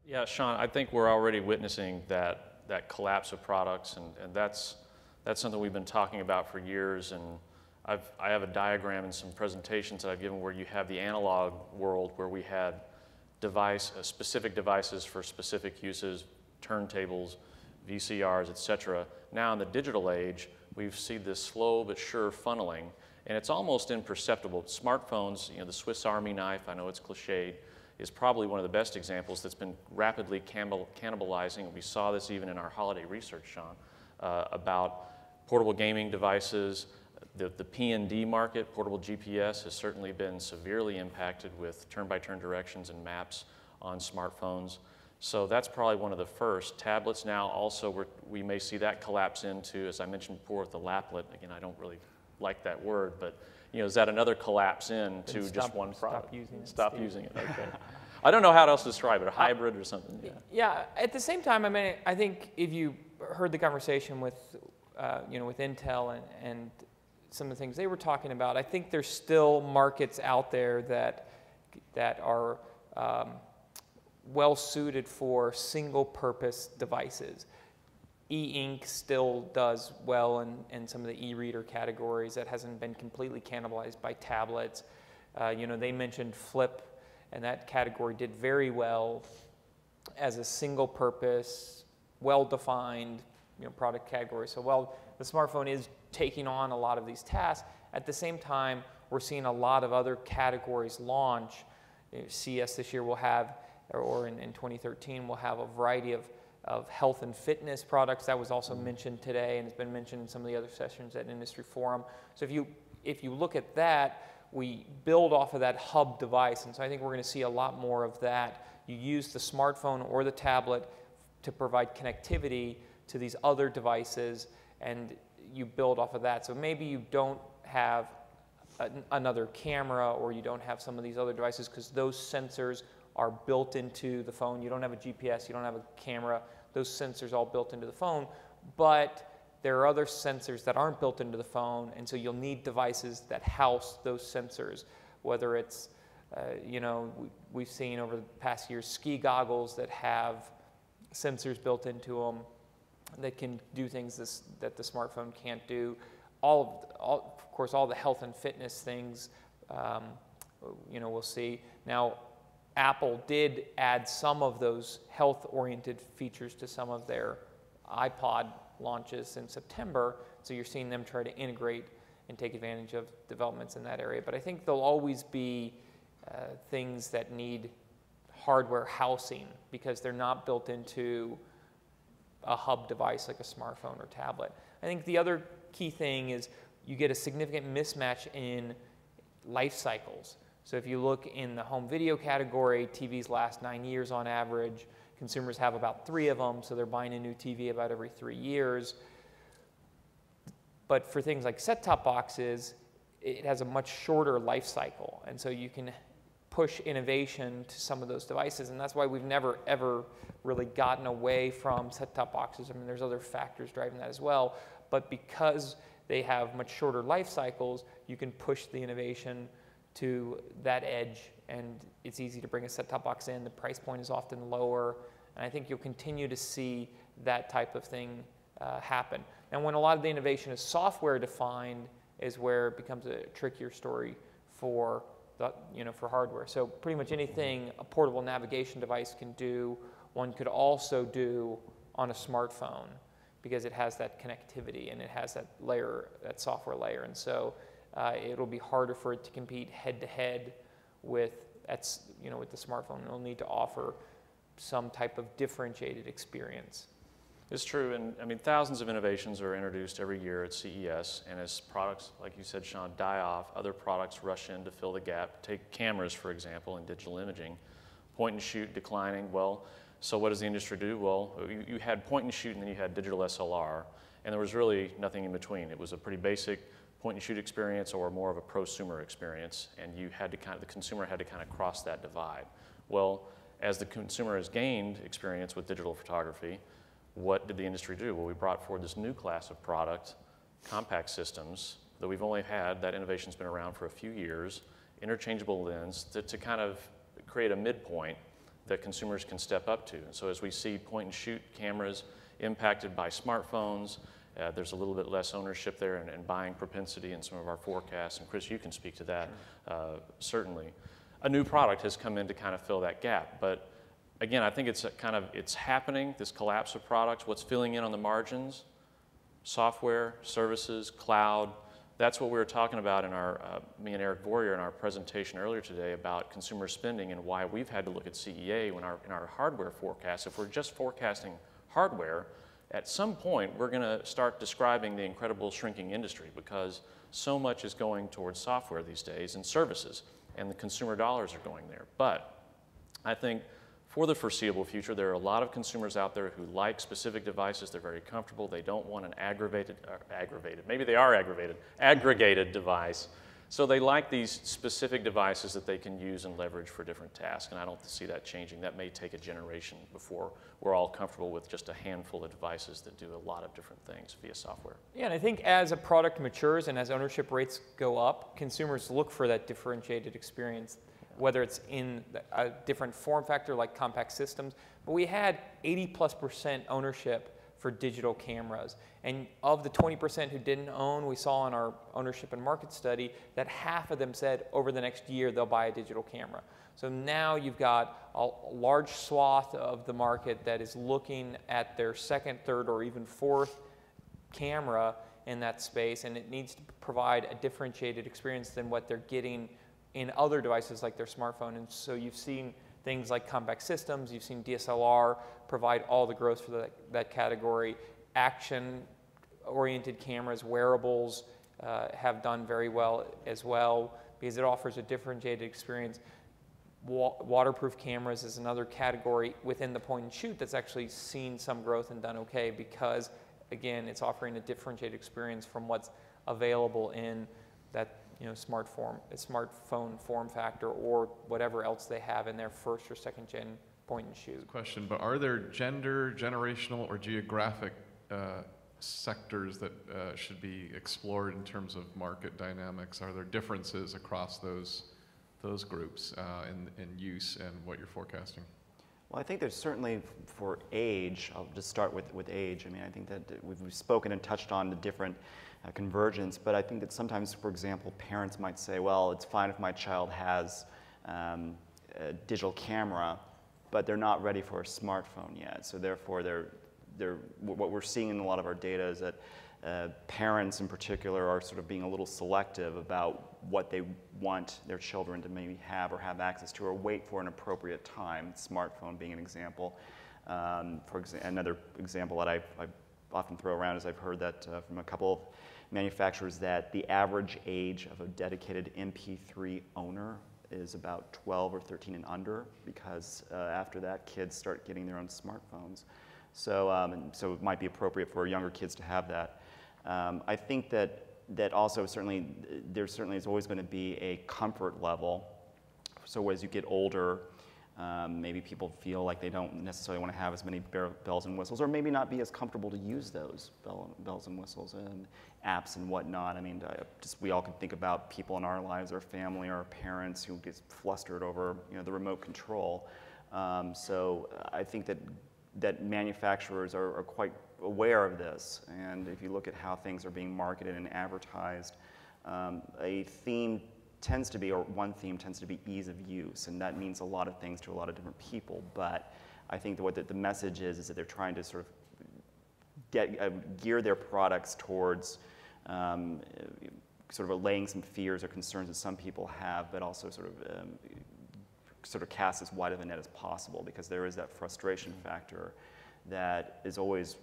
Yeah, Sean, I think we're already witnessing that collapse of products, and that's something we've been talking about for years. And I have a diagram in some presentations that I've given where you have the analog world where we had specific devices for specific uses, turntables, VCRs, etc. Now in the digital age, we've seen this slow but sure funneling, and it's almost imperceptible. Smartphones, you know, the Swiss Army knife, I know it's cliched, is probably one of the best examples that's been rapidly cannibalizing. We saw this even in our holiday research, Sean, about portable gaming devices. The PND market, portable GPS, has certainly been severely impacted with turn-by-turn directions and maps on smartphones. So that's probably one of the first. Tablets now also, we may see that collapse into, as I mentioned before, with the laplet. Again, I don't really like that word, but you know, is that another collapse into just one product? Stop using it. Stop using it, okay. I don't know how else to describe it, a hybrid or something. Yeah. Yeah, at the same time, I mean, I think if you heard the conversation with, you know, with Intel and some of the things they were talking about, I think there's still markets out there that are well suited for single-purpose devices. E-ink still does well in some of the e-reader categories. That hasn't been completely cannibalized by tablets. You know, they mentioned Flip, and that category did very well as a single-purpose, well-defined, you know, product category. So while the smartphone is taking on a lot of these tasks, at the same time, we're seeing a lot of other categories launch. You know, CES this year will have, or in 2013, we'll have a variety of health and fitness products. That was also mentioned today, and it's been mentioned in some of the other sessions at Industry Forum. So if you look at that, we build off of that hub device, and so I think we're going to see a lot more of that. You use the smartphone or the tablet to provide connectivity to these other devices, and you build off of that. So maybe you don't have another camera, or you don't have some of these other devices because those sensors are built into the phone. You don't have a GPS, you don't have a camera. Those sensors all built into the phone, but there are other sensors that aren't built into the phone, and so you'll need devices that house those sensors, whether it's, you know, we've seen over the past years ski goggles that have sensors built into them that can do things that the smartphone can't do. Of course, all the health and fitness things, you know, we'll see. Now, Apple did add some of those health-oriented features to some of their iPod launches in September, so you're seeing them try to integrate and take advantage of developments in that area. But I think there'll always be things that need hardware housing because they're not built into a hub device like a smartphone or tablet. I think the other key thing is you get a significant mismatch in life cycles. So if you look in the home video category, TVs last 9 years on average. Consumers have about 3 of them, so they're buying a new TV about every 3 years. But for things like set-top boxes, it has a much shorter life cycle, and so you can push innovation to some of those devices, and that's why we've never, ever really gotten away from set-top boxes. I mean, there's other factors driving that as well, but because they have much shorter life cycles, you can push the innovation to that edge, and it's easy to bring a set-top box in. The price point is often lower, and I think you'll continue to see that type of thing happen. And when a lot of the innovation is software defined is where it becomes a trickier story for for hardware. So pretty much anything a portable navigation device can do, one could also do on a smartphone because it has that connectivity and it has that layer, that software layer. And so it'll be harder for it to compete head-to-head with the smartphone. It'll need to offer some type of differentiated experience. It's true, and I mean, thousands of innovations are introduced every year at CES, and as products, like you said, Sean, die off, other products rush in to fill the gap. Take cameras, for example, in digital imaging. Point and shoot declining, well, so what does the industry do? Well, you had point and shoot, and then you had digital SLR, and there was really nothing in between. It was a pretty basic point and shoot experience or more of a prosumer experience, and you had to the consumer had to kind of cross that divide. Well, as the consumer has gained experience with digital photography, what did the industry do? Well, we brought forward this new class of product, compact systems, that we've only had, that innovation's been around for a few years, interchangeable lens, to kind of create a midpoint that consumers can step up to. And so as we see point and shoot cameras impacted by smartphones, there's a little bit less ownership there and buying propensity in some of our forecasts. And Chris, you can speak to that, certainly. A new product has come in to kind of fill that gap. But again, I think it's happening, this collapse of products. What's filling in on the margins? Software, services, cloud. That's what we were talking about in our, me and Eric Vorrier in our presentation earlier today about consumer spending and why we've had to look at CEA in our hardware forecast. If we're just forecasting hardware, at some point we're going to start describing the incredible shrinking industry because so much is going towards software these days and services, and the consumer dollars are going there. But I think for the foreseeable future, there are a lot of consumers out there who like specific devices. They're very comfortable. They don't want an maybe they are aggregated device. So they like these specific devices that they can use and leverage for different tasks. And I don't see that changing. That may take a generation before we're all comfortable with just a handful of devices that do a lot of different things via software. Yeah, and I think as a product matures and as ownership rates go up, consumers look for that differentiated experience, whether it's in a different form factor like compact systems. But we had 80+% ownership for digital cameras. And of the 20% who didn't own, we saw in our ownership and market study that half of them said over the next year they'll buy a digital camera. So now you've got a large swath of the market that is looking at their second, third, or even fourth camera in that space, and it needs to provide a differentiated experience than what they're getting in other devices like their smartphone. And so you've seen things like compact systems, you've seen DSLR provide all the growth for that category. Action-oriented cameras, wearables have done very well as well because it offers a differentiated experience. Waterproof cameras is another category within the point and shoot that's actually seen some growth and done okay because, again, it's offering a differentiated experience from what's available in that smartphone form factor or whatever else they have in their first or second gen point and shoot. Question, but are there gender, generational, or geographic sectors that should be explored in terms of market dynamics? Are there differences across those groups in use and what you're forecasting? Well, I think there's certainly for age, I'll just start with age. I mean, I think that we've spoken and touched on the different convergence, but I think that sometimes, for example, parents might say, well, it's fine if my child has a digital camera, but they're not ready for a smartphone yet. So therefore, what we're seeing in a lot of our data is that parents in particular are sort of being a little selective about what they want their children to maybe have or have access to or wait for an appropriate time, smartphone being an example. Another example that I often throw around is I've heard that from a couple of manufacturers that the average age of a dedicated MP3 owner is about 12 or 13 and under because after that kids start getting their own smartphones. So, so it might be appropriate for younger kids to have that. I think that also there certainly is always going to be a comfort level. So as you get older, maybe people feel like they don't necessarily want to have as many bells and whistles, or maybe not be as comfortable to use those bells and whistles and apps and whatnot. I mean, we all can think about people in our lives, our family, our parents who get flustered over the remote control. So I think that manufacturers are quite aware of this, and if you look at how things are being marketed and advertised, one theme tends to be ease of use, and that means a lot of things to a lot of different people. But I think that what the message is that they're trying to sort of gear their products towards sort of allaying some fears or concerns that some people have, but also sort of cast as wide of a net as possible, because there is that frustration factor that is always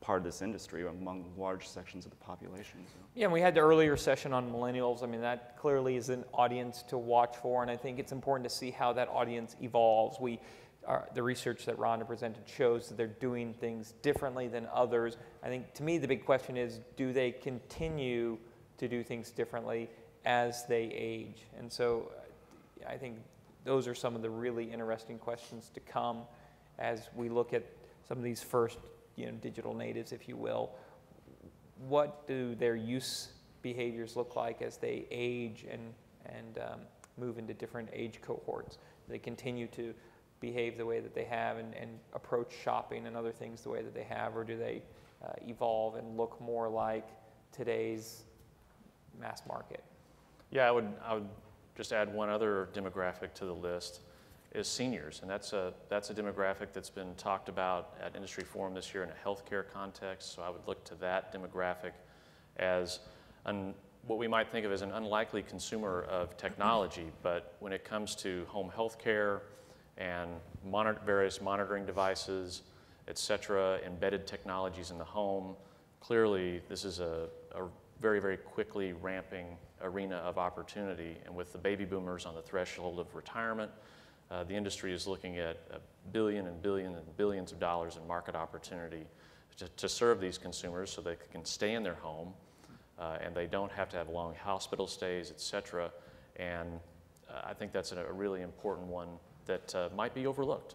part of this industry among large sections of the population. So. Yeah, and we had the earlier session on millennials. I mean, that clearly is an audience to watch for, and I think it's important to see how that audience evolves. The research that Rhonda presented shows that they're doing things differently than others. I think, to me, the big question is, do they continue to do things differently as they age? And so I think those are some of the really interesting questions to come as we look at some of these first digital natives, if you will. What do their use behaviors look like as they age and move into different age cohorts? They continue to behave the way that they have and approach shopping and other things the way that they have, or do they evolve and look more like today's mass market? Yeah, I would just add one other demographic to the list is seniors, and that's a demographic that's been talked about at Industry Forum this year in a healthcare context. So I would look to that demographic as what we might think of as an unlikely consumer of technology, but when it comes to home health care and various monitoring devices, et cetera, embedded technologies in the home, clearly this is a very, very quickly ramping arena of opportunity. And with the baby boomers on the threshold of retirement, the industry is looking at billions and billions of dollars in market opportunity to serve these consumers so they can stay in their home and they don't have to have long hospital stays, et cetera. And I think that's a really important one that might be overlooked.